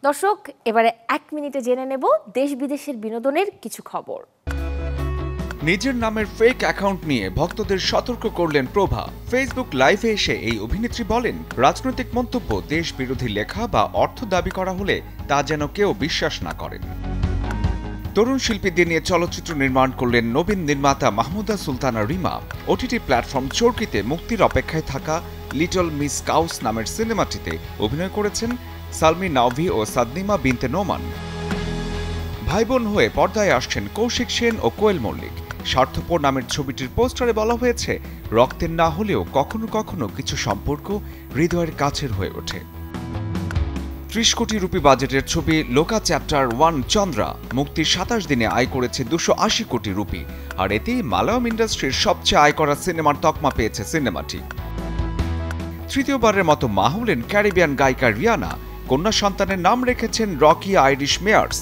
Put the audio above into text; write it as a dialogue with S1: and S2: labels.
S1: দর্শক, এবারে 1 মিনিটে জেনে নেব দেশ বিদেশের বিনোদনের কিছু খবর।
S2: নিজের নামের ফেক অ্যাকাউন্ট নিয়ে ভক্তদের সতর্ক করলেন প্রভা। ফেসবুক লাইভে এসে এই অভিনেত্রী বলেন, রাজনৈতিক মন্তব্য, দেশ বিরোধী লেখা বা অর্থ দাবি করা হলে তা যেন কেউ বিশ্বাস না করেন। তরুণ শিল্পীদের নিয়ে চলচ্চিত্র নির্মাণ করলেন নবীন নির্মাতা মাহমুদা সুলতানা রিমা। ওটিটি প্ল্যাটফর্ম চরকিতে মুক্তির অপেক্ষায় থাকা লিটল মিস কাউস নামের সিনেমাটিতে অভিনয় করেছেন সালমি নাওভি ও সাদনিমা বিনতে নোমান। ভাই বোন হয়ে পর্দায় আসছেন কৌশিক সেন ও কোয়েল মল্লিক। স্বার্থপর নামের ছবিটির পোস্টারে বলা হয়েছে, রক্তের না হলেও কখনো কখনো কিছু সম্পর্ক হৃদয়ের কাছের হয়ে ওঠে। ৩০ কোটি রুপি বাজেটের ছবি লোকা চ্যাপ্টার 1 চন্দ্রা মুক্তির ২৭ দিনে আয় করেছে ২৮০ কোটি রুপি, আর এতেই মালায়ালাম ইন্ডাস্ট্রির সবচেয়ে আয় করা সিনেমার তকমা পেয়েছে সিনেমাটি। তৃতীয়বারের মতো মা হলেন ক্যারিবিয়ান গায়িকা রিয়ানা। কন্যা সন্তানের নাম রেখেছেন রকি আইরিশ মেয়ার্স।